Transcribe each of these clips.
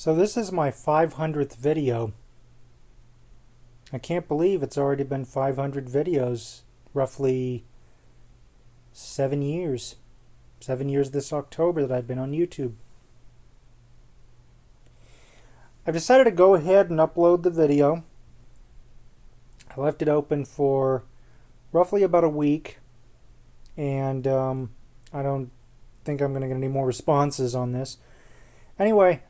So this is my 500th video. I can't believe it's already been 500 videos, roughly 7 years. 7 years this October that I've been on YouTube. I've decided to go ahead and upload the video. I left it open for roughly about a week, and I don't think I'm going to get any more responses on this. Anyway,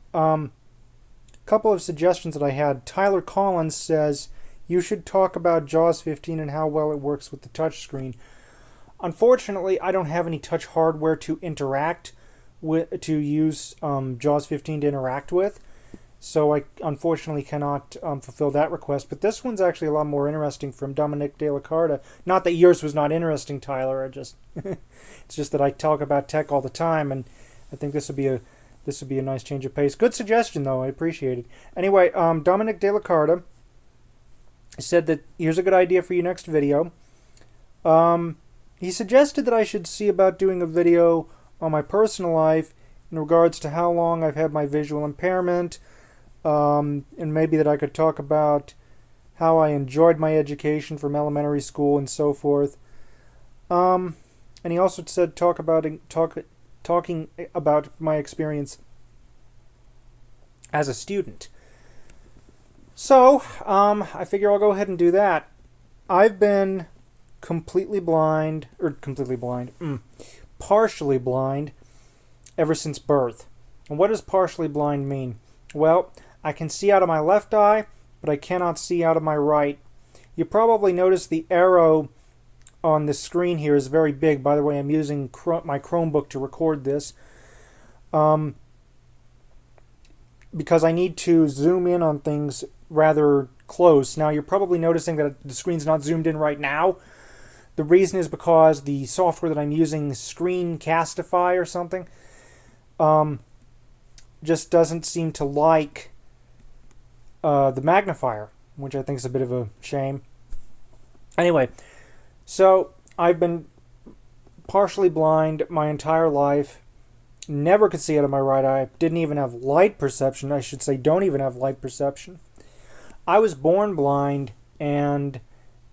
couple of suggestions that I had. Tyler Collins says you should talk about JAWS 15 and how well it works with the touchscreen. Unfortunately, I don't have any touch hardware to interact with, to use JAWS 15 to interact with, so I unfortunately cannot fulfill that request. But this one's actually a lot more interesting, from Dominic De La Carta. Not that yours was not interesting, Tyler. I just it's just that I talk about tech all the time, and I think this would be a nice change of pace. Good suggestion, though. I appreciate it. Anyway, Dominic De La Carta said that here's a good idea for your next video. He suggested that I should see about doing a video on my personal life in regards to how long I've had my visual impairment, and maybe that I could talk about how I enjoyed my education from elementary school and so forth. And he also said talking about my experience as a student. So, I figure I'll go ahead and do that. I've been partially blind ever since birth. And what does partially blind mean? Well, I can see out of my left eye, but I cannot see out of my right. You probably noticed the arrow on the screen here is very big. By the way, I'm using my Chromebook to record this, because I need to zoom in on things rather close. Now, you're probably noticing that the screen's not zoomed in right now. The reason is because the software that I'm using, Screencastify or something, just doesn't seem to like the magnifier, which I think is a bit of a shame. Anyway, so I've been partially blind my entire life. Never could see out of my right eye. Didn't even have light perception. I should say don't even have light perception. I was born blind, and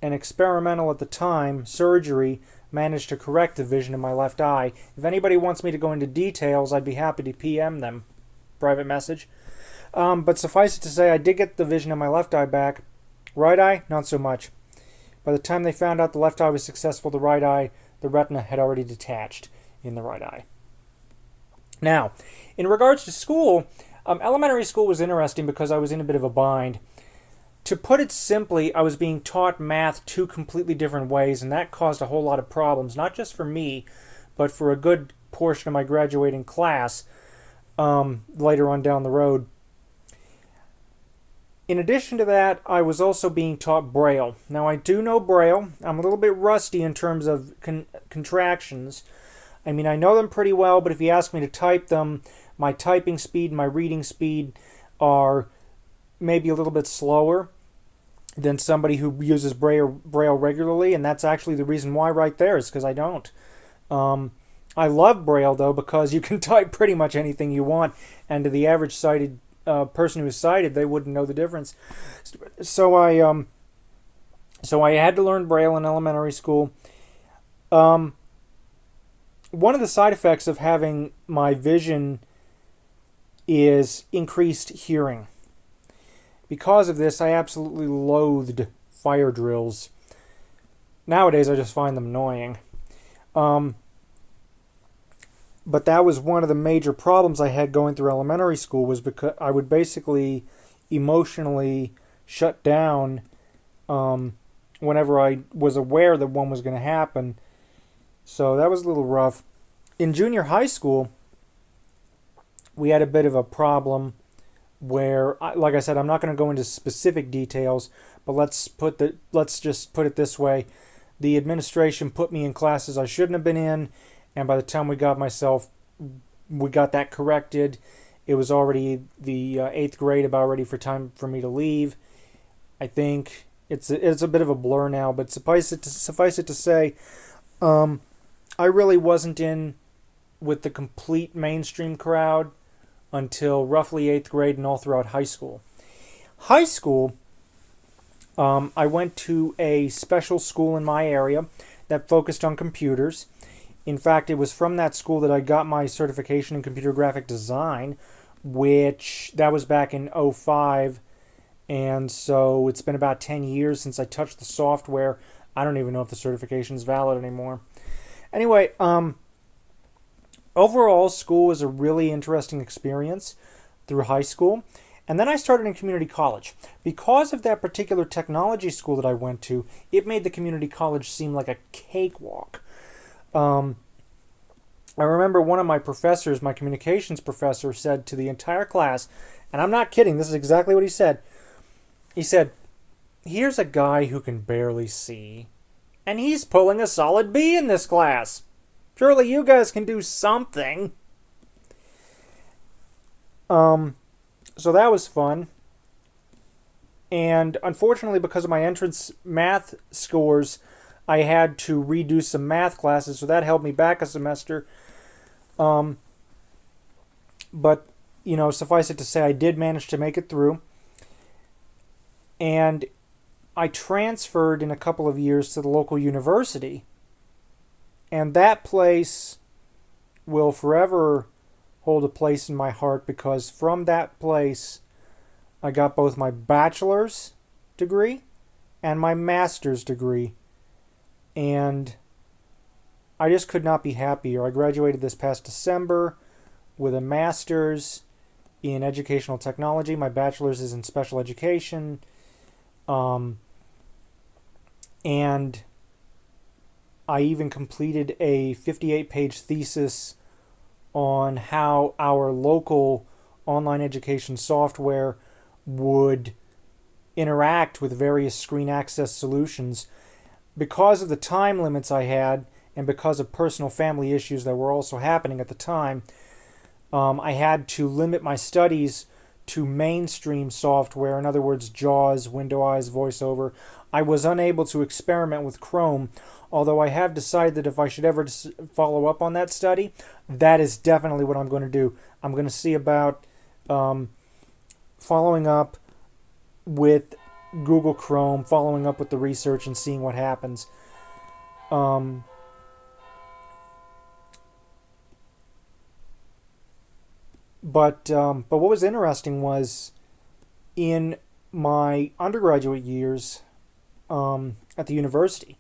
an experimental at the time surgery managed to correct the vision in my left eye. If anybody wants me to go into details, I'd be happy to PM them. Private message. But suffice it to say, I did get the vision in my left eye back. Right eye, not so much. By the time they found out the left eye was successful, the right eye, the retina had already detached in the right eye. Now, in regards to school, elementary school was interesting because I was in a bit of a bind. To put it simply, I was being taught math two completely different ways, and that caused a whole lot of problems, not just for me, but for a good portion of my graduating class later on down the road. In addition to that, I was also being taught Braille. Now, I do know Braille. I'm a little bit rusty in terms of contractions. I mean, I know them pretty well, but if you ask me to type them, my typing speed and my reading speed are maybe a little bit slower than somebody who uses Braille regularly, and that's actually the reason why right there, is because I don't. I love Braille, though, because you can type pretty much anything you want, and to the average sighted person who is sighted, they wouldn't know the difference. So I had to learn Braille in elementary school. One of the side effects of having my vision is increased hearing. Because of this, I absolutely loathed fire drills. Nowadays, I just find them annoying. But that was one of the major problems I had going through elementary school, was because I would basically emotionally shut down whenever I was aware that one was going to happen. So that was a little rough. In junior high school, we had a bit of a problem where, like I said, I'm not going to go into specific details, but let's just put it this way. The administration put me in classes I shouldn't have been in, and by the time we got that corrected, it was already the 8th grade, about ready for time for me to leave. I think it's a bit of a blur now, but suffice it to say, I really wasn't in with the complete mainstream crowd. until roughly 8th grade and all throughout high school. High school, I went to a special school in my area that focused on computers. In fact, it was from that school that I got my certification in computer graphic design, which that was back in '05. And so it's been about 10 years since I touched the software. I don't even know if the certification is valid anymore. Anyway, overall, school was a really interesting experience through high school. And then I started in community college. Because of that particular technology school that I went to, it made the community college seem like a cakewalk. I remember one of my professors, my communications professor, said to the entire class, and I'm not kidding, this is exactly what he said. He said, "Here's a guy who can barely see, and he's pulling a solid B in this class. Surely you guys can do something." So that was fun. And unfortunately, because of my entrance math scores, I had to redo some math classes, so that held me back a semester. But, suffice it to say, I did manage to make it through. And I transferred in a couple of years to the local university. And that place will forever hold a place in my heart, because from that place I got both my bachelor's degree and my master's degree. And I just could not be happier. I graduated this past December with a master's in educational technology. My bachelor's is in special education. And I even completed a 58-page thesis on how our local online education software would interact with various screen access solutions. Because of the time limits I had, and because of personal family issues that were also happening at the time, I had to limit my studies to mainstream software, in other words, JAWS, Windows, VoiceOver. I was unable to experiment with Chrome, although I have decided that if I should ever follow up on that study, that is definitely what I'm going to do. I'm going to see about following up with Google Chrome, following up with the research and seeing what happens. But what was interesting was, in my undergraduate years at the university,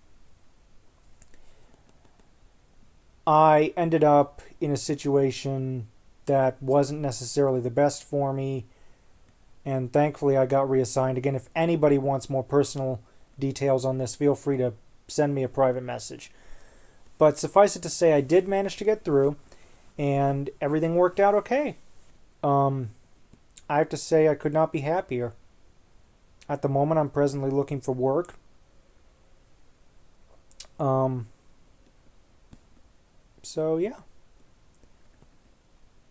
I ended up in a situation that wasn't necessarily the best for me, and thankfully I got reassigned. Again, if anybody wants more personal details on this, feel free to send me a private message. But suffice it to say, I did manage to get through, and everything worked out okay. I have to say I could not be happier. At the moment, I'm presently looking for work. So yeah.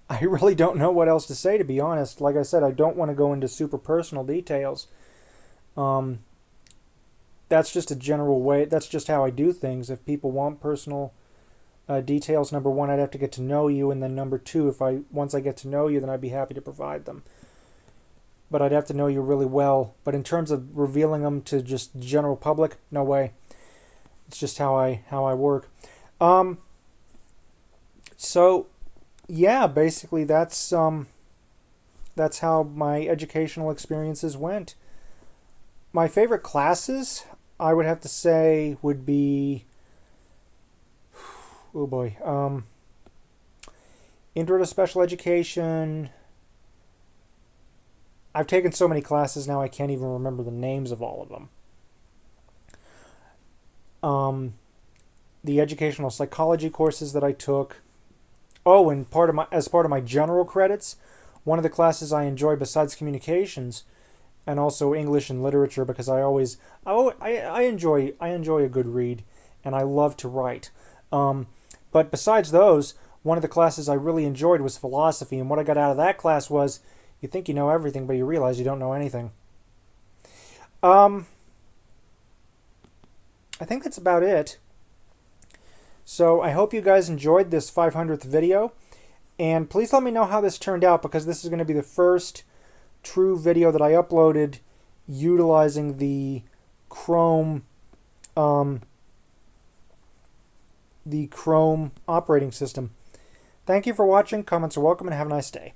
I really don't know what else to say, to be honest. Like I said, I don't want to go into super personal details. That's just a general way. That's just how I do things. If people want personal details, number one, I'd have to get to know you, and then number two, once I get to know you, then I'd be happy to provide them. But I'd have to know you really well. But in terms of revealing them to just general public, no way. It's just how I work. So yeah, basically that's how my educational experiences went. My favorite classes, I would have to say, would be, oh boy, Intro to Special Education. I've taken so many classes now I can't even remember the names of all of them. The educational psychology courses that I took. Oh, and as part of my general credits, one of the classes I enjoy besides communications, and also English and literature, because I enjoy a good read, and I love to write. But besides those, one of the classes I really enjoyed was philosophy, and what I got out of that class was, you think you know everything, but you realize you don't know anything. I think that's about it. So I hope you guys enjoyed this 500th video. And please let me know how this turned out, because this is going to be the first true video that I uploaded utilizing the Chrome operating system. Thank you for watching. Comments are welcome, and have a nice day.